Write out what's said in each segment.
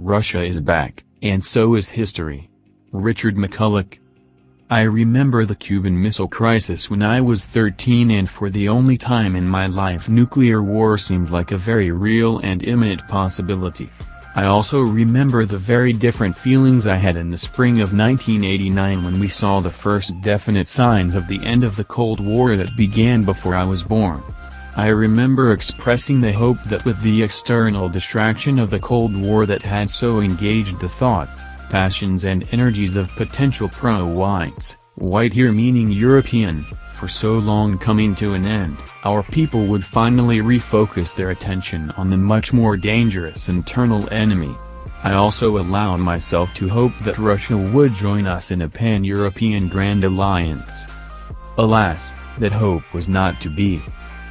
Russia is back, and so is history. Richard McCulloch. I remember the Cuban Missile Crisis when I was 13, and for the only time in my life nuclear war seemed like a very real and imminent possibility. I also remember the very different feelings I had in the spring of 1989 when we saw the first definite signs of the end of the Cold War that began before I was born. I remember expressing the hope that with the external distraction of the Cold War that had so engaged the thoughts, passions and energies of potential pro-whites, white here meaning European, for so long coming to an end, our people would finally refocus their attention on the much more dangerous internal enemy. I also allowed myself to hope that Russia would join us in a pan-European Grand Alliance. Alas, that hope was not to be.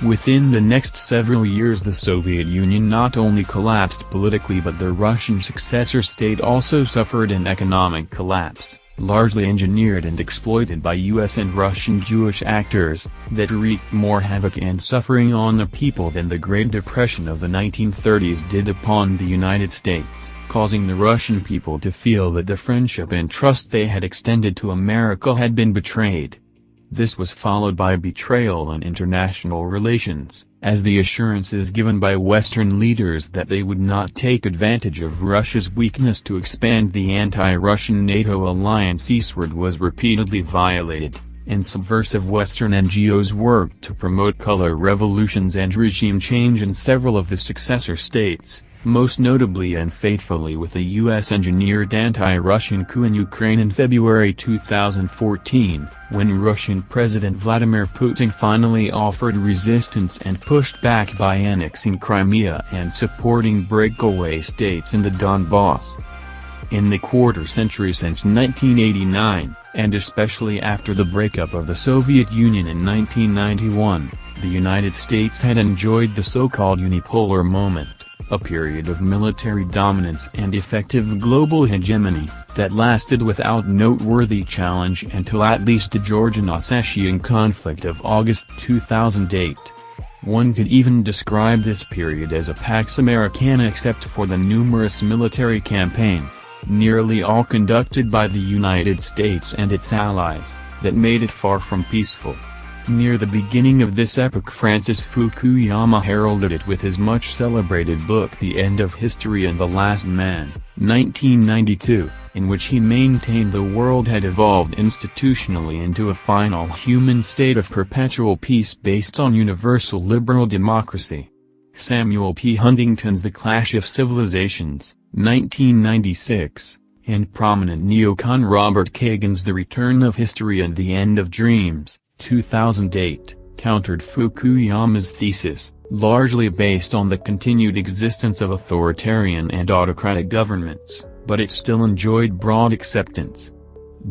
Within the next several years the Soviet Union not only collapsed politically, but the Russian successor state also suffered an economic collapse, largely engineered and exploited by US and Russian Jewish actors, that wreaked more havoc and suffering on the people than the Great Depression of the 1930s did upon the United States, causing the Russian people to feel that the friendship and trust they had extended to America had been betrayed. This was followed by betrayal in international relations, as the assurances given by Western leaders that they would not take advantage of Russia's weakness to expand the anti-Russian NATO alliance eastward was repeatedly violated, and subversive Western NGOs worked to promote color revolutions and regime change in several of the successor states, most notably and faithfully with the US-engineered anti-Russian coup in Ukraine in February 2014, when Russian President Vladimir Putin finally offered resistance and pushed back by annexing Crimea and supporting breakaway states in the Donbass. In the quarter-century since 1989, and especially after the breakup of the Soviet Union in 1991, the United States had enjoyed the so-called unipolar moment, a period of military dominance and effective global hegemony, that lasted without noteworthy challenge until at least the Georgian-Ossetian conflict of August 2008. One could even describe this period as a Pax Americana except for the numerous military campaigns, nearly all conducted by the United States and its allies, that made it far from peaceful. Near the beginning of this epoch Francis Fukuyama heralded it with his much-celebrated book The End of History and the Last Man, 1992, in which he maintained the world had evolved institutionally into a final human state of perpetual peace based on universal liberal democracy. Samuel P. Huntington's The Clash of Civilizations, 1996, and prominent neocon Robert Kagan's The Return of History and the End of Dreams, 2008, countered Fukuyama's thesis, largely based on the continued existence of authoritarian and autocratic governments, but it still enjoyed broad acceptance.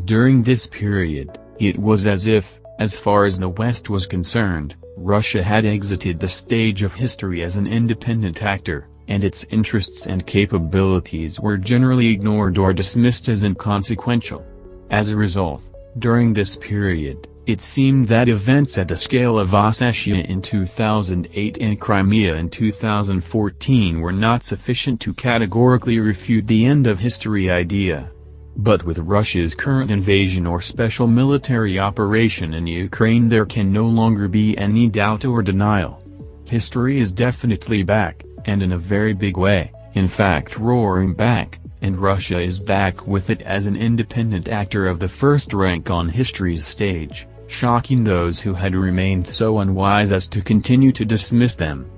During this period, it was as if, as far as the West was concerned, Russia had exited the stage of history as an independent actor, and its interests and capabilities were generally ignored or dismissed as inconsequential. As a result, during this period, it seemed that events at the scale of Ossetia in 2008 and Crimea in 2014 were not sufficient to categorically refute the end of history idea. But with Russia's current invasion or special military operation in Ukraine there can no longer be any doubt or denial. History is definitely back, and in a very big way, in fact roaring back, and Russia is back with it as an independent actor of the first rank on history's stage, shocking those who had remained so unwise as to continue to dismiss them.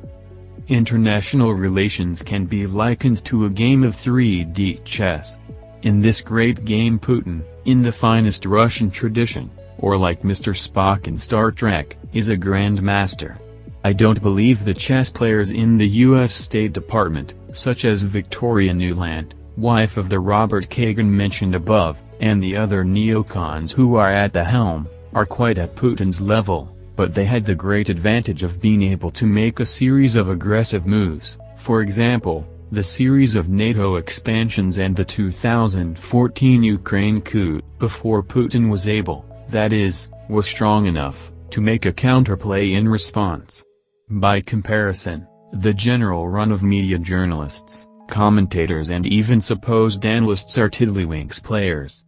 International relations can be likened to a game of 3D chess. In this great game Putin, in the finest Russian tradition, or like Mr. Spock in Star Trek, is a grand master. I don't believe the chess players in the U.S. State Department, such as Victoria Nuland, wife of the Robert Kagan mentioned above, and the other neocons who are at the helm, are quite at Putin's level, but they had the great advantage of being able to make a series of aggressive moves, for example, the series of NATO expansions and the 2014 Ukraine coup, before Putin was able, that is, was strong enough, to make a counterplay in response. By comparison, the general run of media journalists, Commentators and even supposed analysts are tiddlywinks players.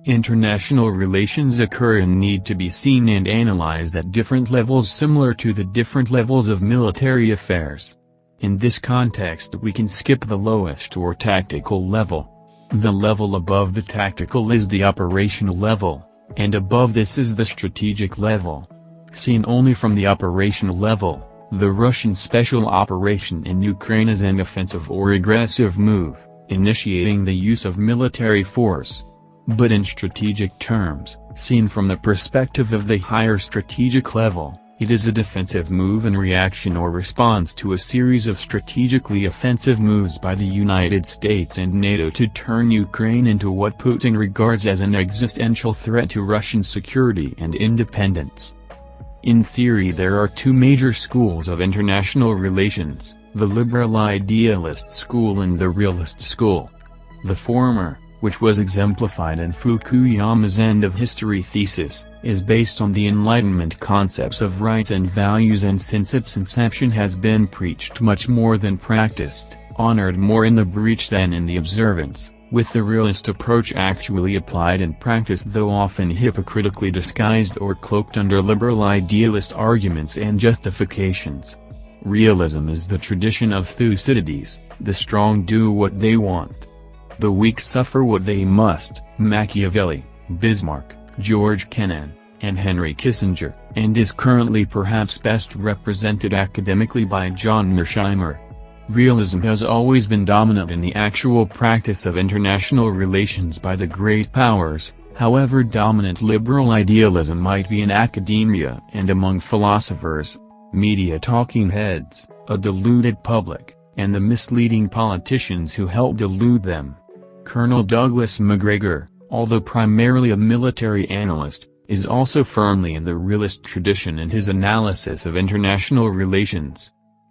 International relations occur and need to be seen and analyzed at different levels similar to the different levels of military affairs. In this context we can skip the lowest or tactical level. The level above the tactical is the operational level, and above this is the strategic level. Seen only from the operational level, the Russian special operation in Ukraine is an offensive or aggressive move, initiating the use of military force. But in strategic terms, seen from the perspective of the higher strategic level, it is a defensive move in reaction or response to a series of strategically offensive moves by the United States and NATO to turn Ukraine into what Putin regards as an existential threat to Russian security and independence. In theory there are two major schools of international relations, the liberal idealist school and the realist school. The former, which was exemplified in Fukuyama's end of history thesis, is based on the Enlightenment concepts of rights and values, and since its inception has been preached much more than practiced, honored more in the breach than in the observance, with the realist approach actually applied and practiced though often hypocritically disguised or cloaked under liberal idealist arguments and justifications. Realism is the tradition of Thucydides, the strong do what they want. The weak suffer what they must, Machiavelli, Bismarck, George Kennan, and Henry Kissinger, and is currently perhaps best represented academically by John Mearsheimer. Realism has always been dominant in the actual practice of international relations by the great powers, however dominant liberal idealism might be in academia and among philosophers, media talking heads, a deluded public, and the misleading politicians who help delude them. Colonel Douglas MacGregor, although primarily a military analyst, is also firmly in the realist tradition in his analysis of international relations.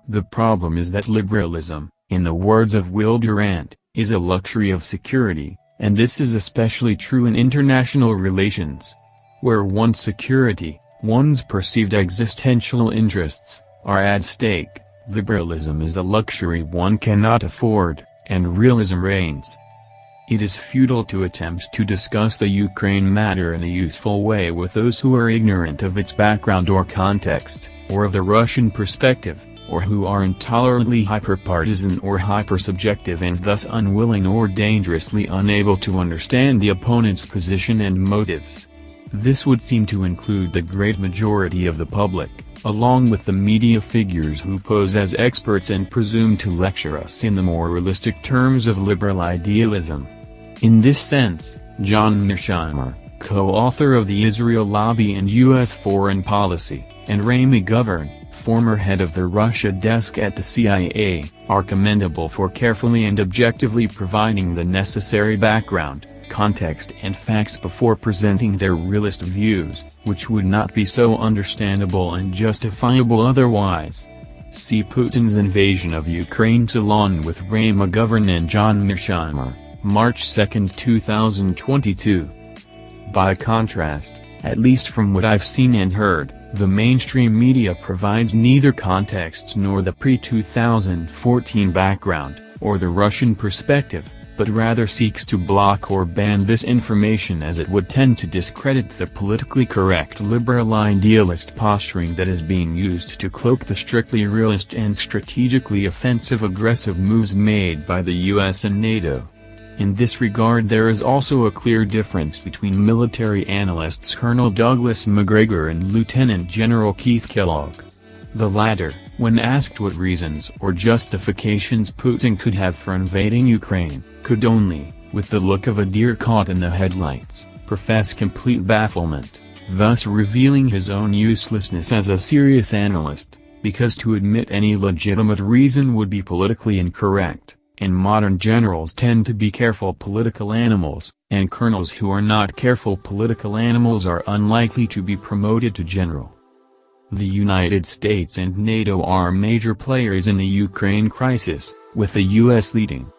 The problem is that liberalism, in the words of Will Durant, is a luxury of security, and this is especially true in international relations. Where one's security, one's perceived existential interests, are at stake, liberalism is a luxury one cannot afford, and realism reigns. It is futile to attempt to discuss the Ukraine matter in a useful way with those who are ignorant of its background or context, or of the Russian perspective, or who are intolerantly hyperpartisan or hypersubjective and thus unwilling or dangerously unable to understand the opponent's position and motives. This would seem to include the great majority of the public, along with the media figures who pose as experts and presume to lecture us in the more realistic terms of liberal idealism. In this sense, John Mearsheimer, co-author of the Israel Lobby and U.S. Foreign Policy, and Ray McGovern, former head of the Russia desk at the CIA, are commendable for carefully and objectively providing the necessary background, context and facts before presenting their realist views, which would not be so understandable and justifiable otherwise. See Putin's invasion of Ukraine to Lawn with Ray McGovern and John Mearsheimer, March 2, 2022. By contrast, at least from what I've seen and heard, the mainstream media provides neither context nor the pre-2014 background, or the Russian perspective, but rather seeks to block or ban this information as it would tend to discredit the politically correct liberal idealist posturing that is being used to cloak the strictly realist and strategically offensive aggressive moves made by the US and NATO. In this regard there is also a clear difference between military analysts Colonel Douglas MacGregor and Lieutenant General Keith Kellogg. The latter, when asked what reasons or justifications Putin could have for invading Ukraine, could only, with the look of a deer caught in the headlights, profess complete bafflement, thus revealing his own uselessness as a serious analyst, because to admit any legitimate reason would be politically incorrect. And modern generals tend to be careful political animals, and colonels who are not careful political animals are unlikely to be promoted to general. The United States and NATO are major players in the Ukraine crisis, with the US leading.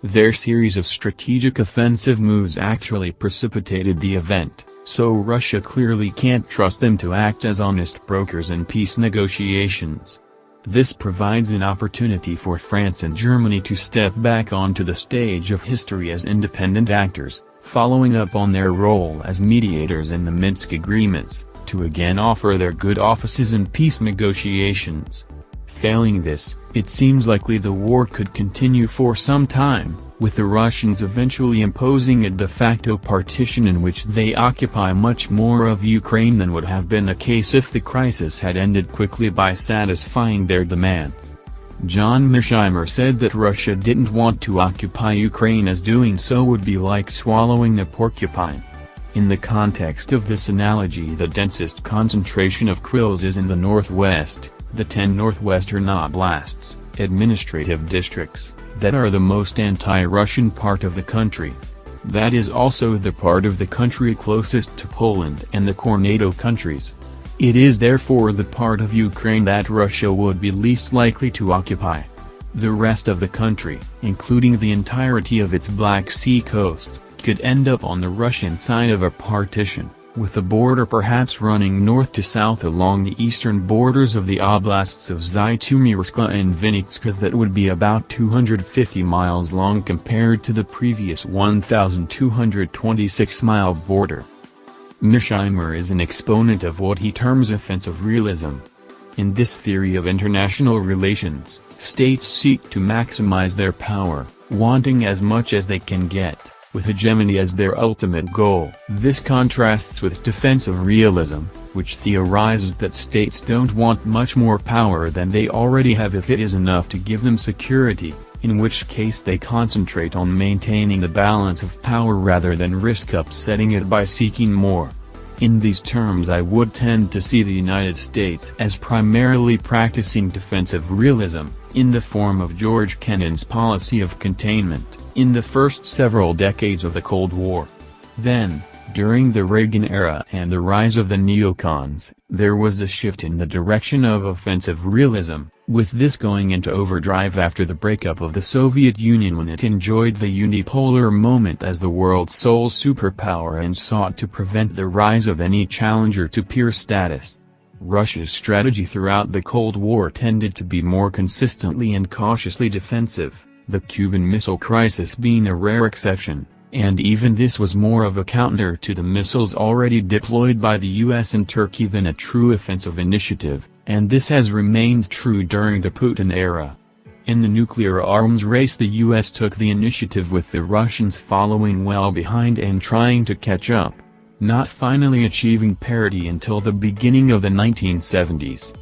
Their series of strategic offensive moves actually precipitated the event, so Russia clearly can't trust them to act as honest brokers in peace negotiations. This provides an opportunity for France and Germany to step back onto the stage of history as independent actors, following up on their role as mediators in the Minsk agreements, to again offer their good offices in peace negotiations. Failing this, it seems likely the war could continue for some time, with the Russians eventually imposing a de facto partition in which they occupy much more of Ukraine than would have been the case if the crisis had ended quickly by satisfying their demands. John Mearsheimer said that Russia didn't want to occupy Ukraine, as doing so would be like swallowing a porcupine. In the context of this analogy, the densest concentration of Kuril's is in the northwest, the 10 northwestern oblasts, administrative districts, that are the most anti-Russian part of the country. That is also the part of the country closest to Poland and the core NATO countries. It is therefore the part of Ukraine that Russia would be least likely to occupy. The rest of the country, including the entirety of its Black Sea coast, could end up on the Russian side of a partition, with the border perhaps running north to south along the eastern borders of the oblasts of Zhytomyr and Vinnytska that would be about 250 miles long compared to the previous 1,226-mile border. Mearsheimer is an exponent of what he terms offensive realism. In this theory of international relations, states seek to maximize their power, wanting as much as they can get, with hegemony as their ultimate goal. This contrasts with defensive realism, which theorizes that states don't want much more power than they already have if it is enough to give them security, in which case they concentrate on maintaining the balance of power rather than risk upsetting it by seeking more. In these terms, I would tend to see the United States as primarily practicing defensive realism, in the form of George Kennan's policy of containment, in the first several decades of the Cold War. Then, during the Reagan era and the rise of the neocons, there was a shift in the direction of offensive realism, with this going into overdrive after the breakup of the Soviet Union, when it enjoyed the unipolar moment as the world's sole superpower and sought to prevent the rise of any challenger to peer status. Russia's strategy throughout the Cold War tended to be more consistently and cautiously defensive, the Cuban Missile Crisis being a rare exception, and even this was more of a counter to the missiles already deployed by the US and Turkey than a true offensive initiative, and this has remained true during the Putin era. In the nuclear arms race, the US took the initiative, with the Russians following well behind and trying to catch up, not finally achieving parity until the beginning of the 1970s.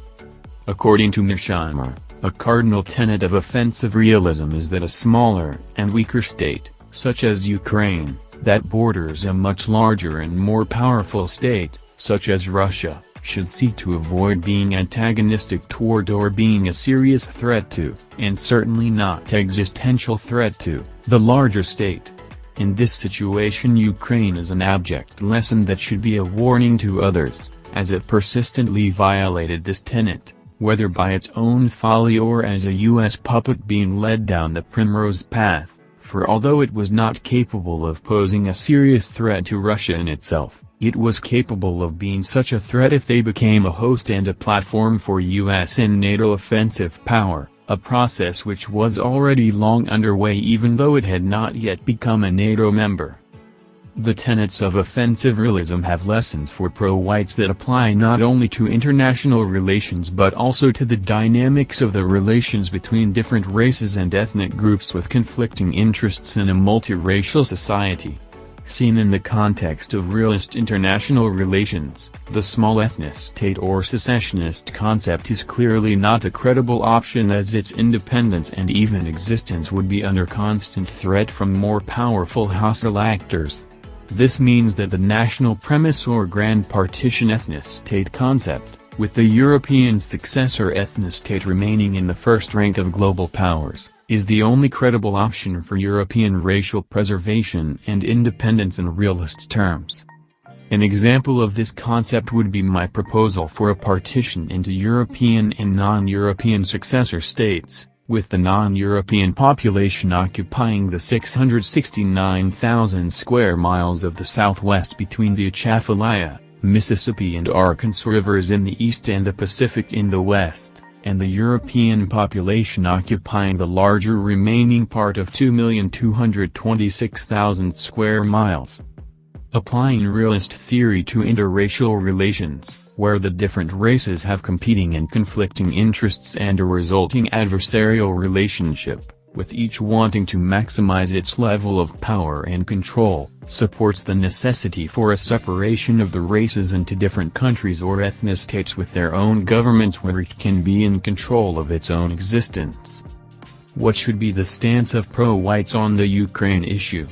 According to Mearsheimer, a cardinal tenet of offensive realism is that a smaller and weaker state, such as Ukraine, that borders a much larger and more powerful state, such as Russia, should seek to avoid being antagonistic toward or being a serious threat to, and certainly not existential threat to, the larger state. In this situation, Ukraine is an abject lesson that should be a warning to others, as it persistently violated this tenet, whether by its own folly or as a US puppet being led down the primrose path, for although it was not capable of posing a serious threat to Russia in itself, it was capable of being such a threat if they became a host and a platform for US and NATO offensive power, a process which was already long underway even though it had not yet become a NATO member. The tenets of offensive realism have lessons for pro-whites that apply not only to international relations but also to the dynamics of the relations between different races and ethnic groups with conflicting interests in a multiracial society. Seen in the context of realist international relations, the small ethno-state or secessionist concept is clearly not a credible option, as its independence and even existence would be under constant threat from more powerful hostile actors. This means that the national premise or grand partition ethno-state concept, with the European successor ethno-state remaining in the first rank of global powers, is the only credible option for European racial preservation and independence in realist terms. An example of this concept would be my proposal for a partition into European and non-European successor states, with the non-European population occupying the 669,000 square miles of the Southwest between the Atchafalaya, Mississippi and Arkansas rivers in the east and the Pacific in the west, and the European population occupying the larger remaining part of 2,226,000 square miles. Applying realist theory to interracial relations, where the different races have competing and conflicting interests and a resulting adversarial relationship, with each wanting to maximize its level of power and control, supports the necessity for a separation of the races into different countries or ethnostates with their own governments where it can be in control of its own existence. What should be the stance of pro-whites on the Ukraine issue?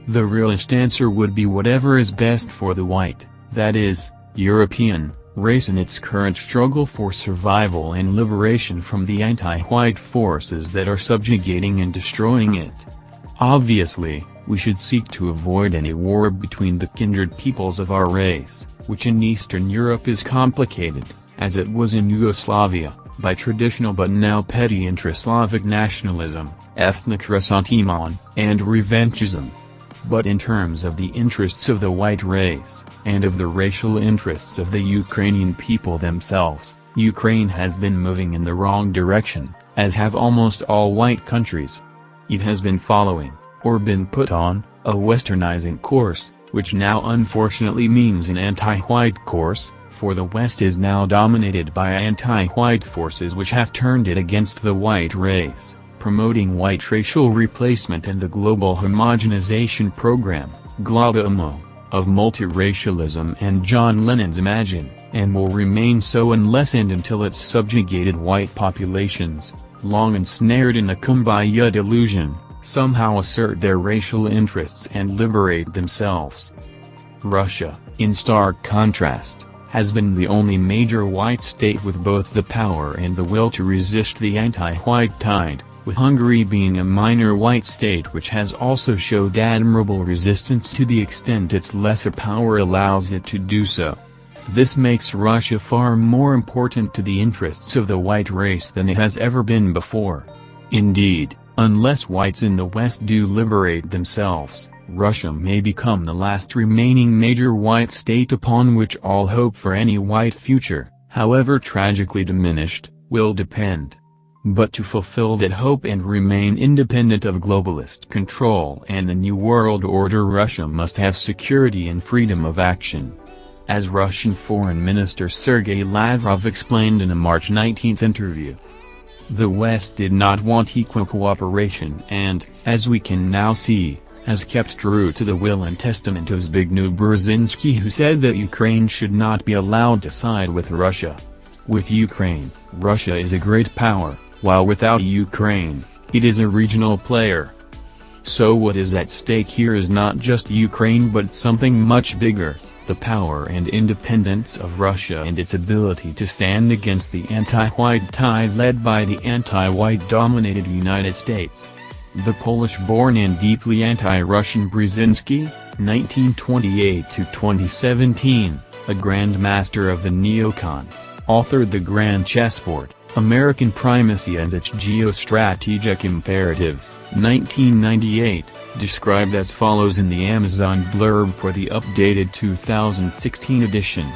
The realist answer would be whatever is best for the white, that is, European, race in its current struggle for survival and liberation from the anti-white forces that are subjugating and destroying it. Obviously, we should seek to avoid any war between the kindred peoples of our race, which in Eastern Europe is complicated, as it was in Yugoslavia, by traditional but now petty intra-Slavic nationalism, ethnic ressentiment, and revanchism. But in terms of the interests of the white race, and of the racial interests of the Ukrainian people themselves, Ukraine has been moving in the wrong direction, as have almost all white countries. It has been following, or been put on, a westernizing course, which now unfortunately means an anti-white course, for the West is now dominated by anti-white forces which have turned it against the white race, promoting white racial replacement and the global homogenization program, Globalismo, of multiracialism and John Lennon's Imagine, and will remain so unless and until its subjugated white populations, long ensnared in a kumbaya delusion, somehow assert their racial interests and liberate themselves. Russia, in stark contrast, has been the only major white state with both the power and the will to resist the anti-white tide, with Hungary being a minor white state which has also showed admirable resistance to the extent its lesser power allows it to do so. This makes Russia far more important to the interests of the white race than it has ever been before. Indeed, unless whites in the West do liberate themselves, Russia may become the last remaining major white state upon which all hope for any white future, however tragically diminished, will depend. But to fulfill that hope and remain independent of globalist control and the New World Order, Russia must have security and freedom of action. As Russian Foreign Minister Sergei Lavrov explained in a March 19 interview, the West did not want equal cooperation and, as we can now see, has kept true to the will and testament of Zbigniew Brzezinski, who said that Ukraine should not be allowed to side with Russia. With Ukraine, Russia is a great power, while without Ukraine, it is a regional player. So what is at stake here is not just Ukraine but something much bigger, the power and independence of Russia and its ability to stand against the anti-white tide led by the anti-white dominated United States. The Polish-born and deeply anti-Russian Brzezinski, 1928–2017, a grandmaster of the neocons, authored The Grand Chessboard, American Primacy and Its Geostrategic Imperatives, 1998, described as follows in the Amazon blurb for the updated 2016 edition.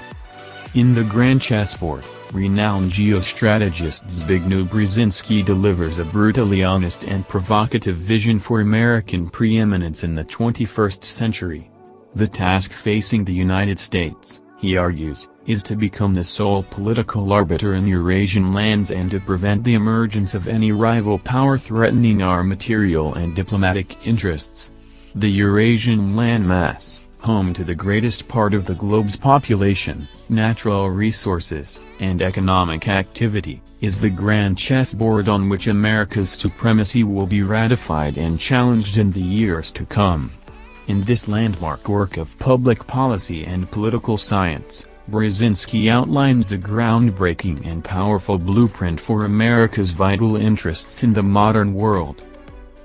In The Grand Chessboard, renowned geostrategist Zbigniew Brzezinski delivers a brutally honest and provocative vision for American preeminence in the 21st century. The task facing the United States, he argues, is to become the sole political arbiter in Eurasian lands and to prevent the emergence of any rival power threatening our material and diplomatic interests. The Eurasian landmass, home to the greatest part of the globe's population, natural resources, and economic activity, is the grand chessboard on which America's supremacy will be ratified and challenged in the years to come. In this landmark work of public policy and political science, Brzezinski outlines a groundbreaking and powerful blueprint for America's vital interests in the modern world.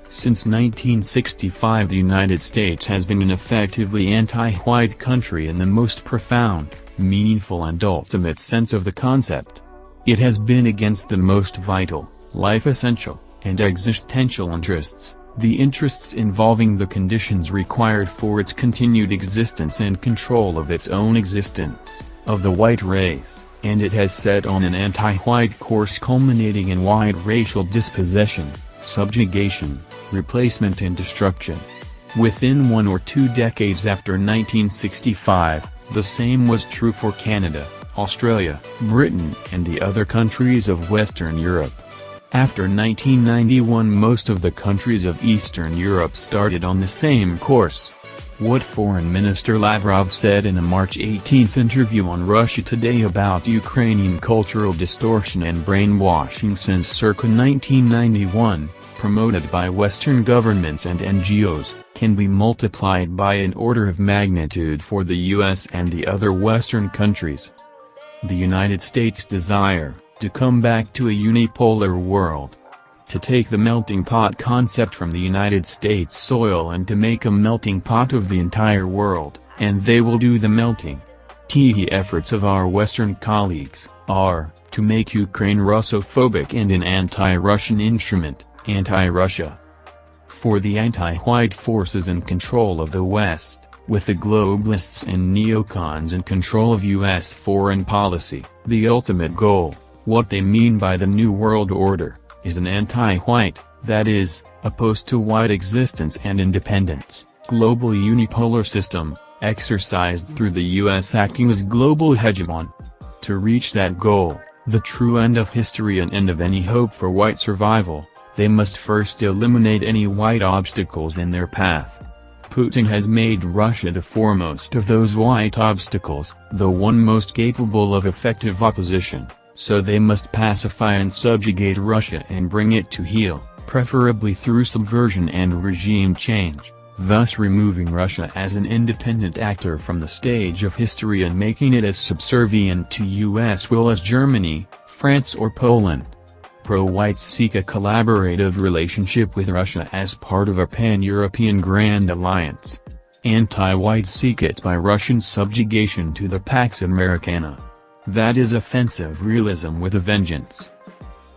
Since 1965, the United States has been an effectively anti-white country in the most profound, meaningful and ultimate sense of the concept. It has been against the most vital, life-essential, and existential interests, the interests involving the conditions required for its continued existence and control of its own existence, of the white race, and it has set on an anti-white course culminating in wide racial dispossession, subjugation, replacement and destruction. Within 1 or 2 decades after 1965, the same was true for Canada, Australia, Britain and the other countries of Western Europe. After 1991, most of the countries of Eastern Europe started on the same course. What Foreign Minister Lavrov said in a March 18 interview on Russia Today about Ukrainian cultural distortion and brainwashing since circa 1991, promoted by Western governments and NGOs, can be multiplied by an order of magnitude for the US and the other Western countries. The United States' desire to come back to a unipolar world, to take the melting pot concept from the United States soil and to make a melting pot of the entire world, and they will do the melting. The efforts of our Western colleagues are to make Ukraine Russophobic and an anti-Russian instrument, anti-Russia. For the anti-white forces in control of the West, with the globalists and neocons in control of U.S. foreign policy, the ultimate goal, what they mean by the New World Order, is an anti-white, that is, a post-to-white existence and independence, global unipolar system, exercised through the U.S. acting as global hegemon. To reach that goal, the true end of history and end of any hope for white survival, they must first eliminate any white obstacles in their path. Putin has made Russia the foremost of those white obstacles, the one most capable of effective opposition. So they must pacify and subjugate Russia and bring it to heel, preferably through subversion and regime change, thus removing Russia as an independent actor from the stage of history and making it as subservient to U.S. will as Germany, France or Poland. Pro-whites seek a collaborative relationship with Russia as part of a pan-European Grand Alliance. Anti-whites seek it by Russian subjugation to the Pax Americana. That is offensive realism with a vengeance.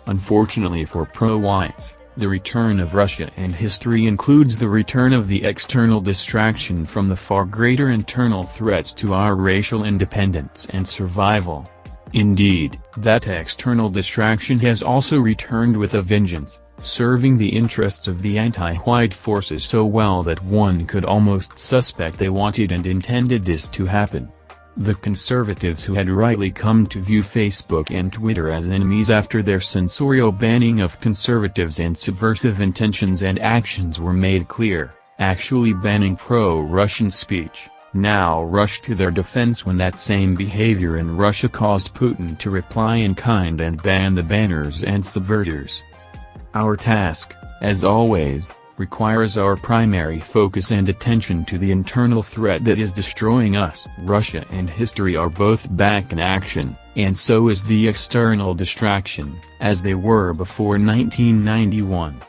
Unfortunately for pro-whites, the return of Russia and history includes the return of the external distraction from the far greater internal threats to our racial independence and survival. Indeed, that external distraction has also returned with a vengeance, serving the interests of the anti-white forces so well that one could almost suspect they wanted and intended this to happen. The conservatives who had rightly come to view Facebook and Twitter as enemies after their censorial banning of conservatives and subversive intentions and actions were made clear, actually banning pro-Russian speech, now rush to their defense when that same behavior in Russia caused Putin to reply in kind and ban the banners and subverters. Our task, as always, requires our primary focus and attention to the internal threat that is destroying us. Russia and history are both back in action, and so is the external distraction, as they were before 1991.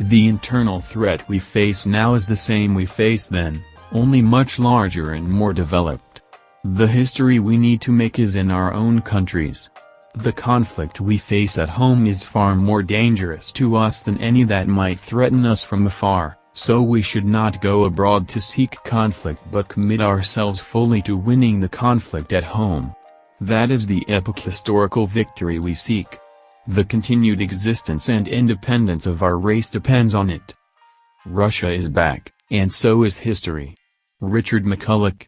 The internal threat we face now is the same we faced then, only much larger and more developed. The history we need to make is in our own countries. The conflict we face at home is far more dangerous to us than any that might threaten us from afar, so we should not go abroad to seek conflict but commit ourselves fully to winning the conflict at home. That is the epic historical victory we seek. The continued existence and independence of our race depends on it. Russia is back, and so is history. Richard McCulloch.